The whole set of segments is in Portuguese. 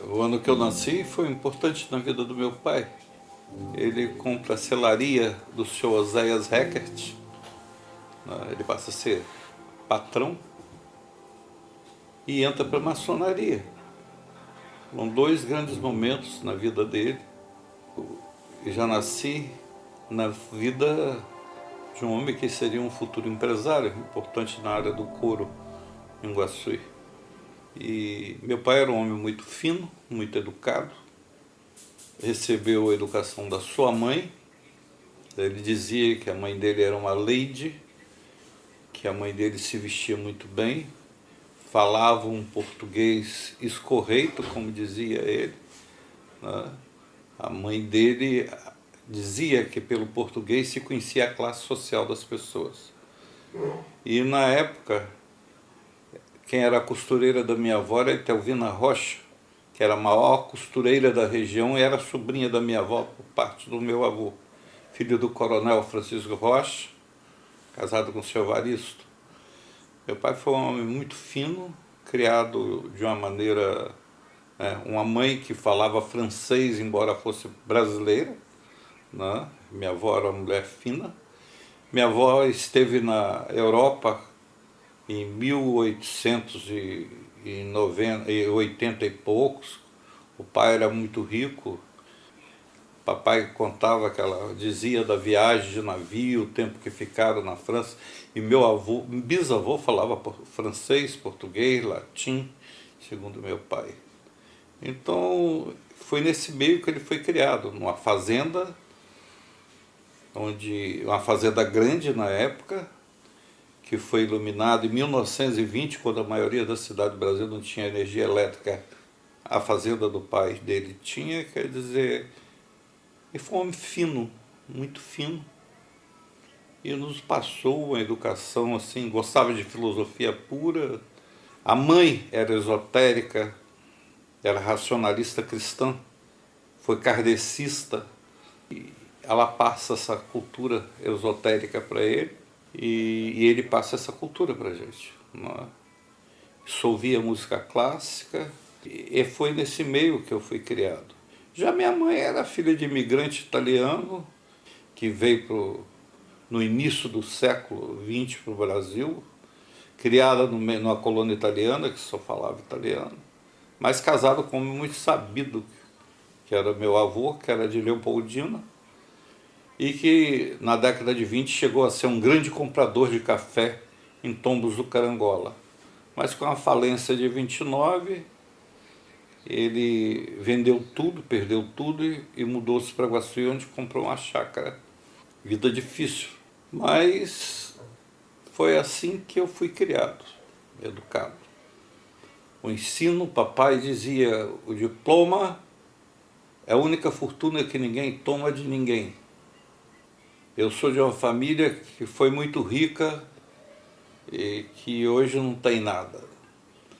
O ano que eu nasci foi importante na vida do meu pai. Ele compra a selaria do senhor Oséias Heckert, né? Ele passa a ser patrão e entra para a maçonaria. Foram dois grandes momentos na vida dele. Eu já nasci na vida de um homem que seria um futuro empresário, importante na área do couro em Iguaçu. E meu pai era um homem muito fino, muito educado, recebeu a educação da sua mãe. Ele dizia que a mãe dele era uma lady, que a mãe dele se vestia muito bem, falava um português escorreito, como dizia ele, né? A mãe dele dizia que pelo português se conhecia a classe social das pessoas. E na época, quem era a costureira da minha avó era a Etelvina Rocha, que era a maior costureira da região e era sobrinha da minha avó por parte do meu avô, filho do coronel Francisco Rocha, casado com o seu Evaristo. Meu pai foi um homem muito fino, criado de uma maneira... uma mãe que falava francês, embora fosse brasileira, né? Minha avó era uma mulher fina. Minha avó esteve na Europa em 1880 e poucos. O pai era muito rico. Papai contava que ela dizia da viagem de navio, o tempo que ficaram na França. E meu bisavô falava francês, português, latim, segundo meu pai. Então, foi nesse meio que ele foi criado, numa fazenda, uma fazenda grande na época, que foi iluminada em 1920, quando a maioria da cidade do Brasil não tinha energia elétrica. A fazenda do pai dele tinha, quer dizer, ele foi um homem fino, muito fino, e nos passou uma educação assim, gostava de filosofia pura. A mãe era esotérica, era racionalista cristã, foi kardecista, e ela passa essa cultura esotérica para ele, e ele passa essa cultura para a gente. Não é? Só ouvia música clássica, e foi nesse meio que eu fui criado. Já minha mãe era filha de imigrante italiano, que veio no início do século XX para o Brasil, criada numa colônia italiana, que só falava italiano, mas casado com um homem muito sabido, que era meu avô, que era de Leopoldina, e que na década de 20 chegou a ser um grande comprador de café em Tombos do Carangola. Mas com a falência de 29, ele vendeu tudo, perdeu tudo e mudou-se para Iguaçu, onde comprou uma chácara. Vida difícil, mas foi assim que eu fui criado, educado. O ensino, papai dizia, o diploma é a única fortuna que ninguém toma de ninguém. Eu sou de uma família que foi muito rica e que hoje não tem nada.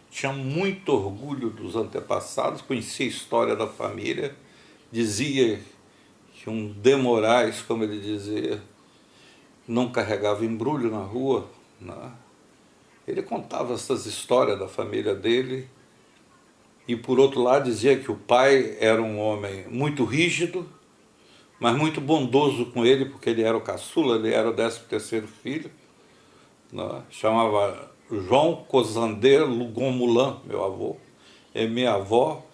Tinha muito orgulho dos antepassados, conhecia a história da família, dizia que um de Moraes, como ele dizia, não carregava embrulho na rua, né? Ele contava essas histórias da família dele e, por outro lado, dizia que o pai era um homem muito rígido, mas muito bondoso com ele, porque ele era o caçula, ele era o 13º filho, né? Chamava João Cosander Lugon Mulan, meu avô, e minha avó,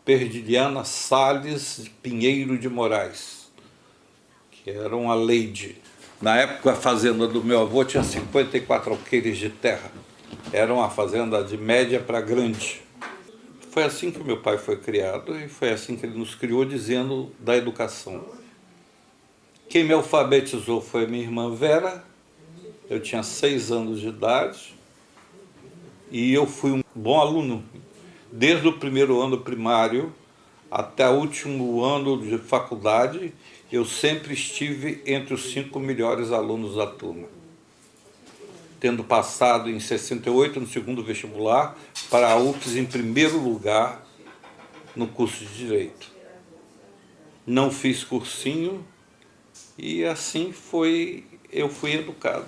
Perdiliana Salles Pinheiro de Moraes, que era uma lady. Na época, a fazenda do meu avô tinha 54 alqueires de terra. Era uma fazenda de média para grande. Foi assim que meu pai foi criado e foi assim que ele nos criou, dizendo da educação. Quem me alfabetizou foi minha irmã Vera. Eu tinha 6 anos de idade e eu fui um bom aluno. Desde o primeiro ano primário até o último ano de faculdade, eu sempre estive entre os 5 melhores alunos da turma, tendo passado em 68 no segundo vestibular para a UFES em primeiro lugar no curso de Direito. Não fiz cursinho e assim eu fui educado.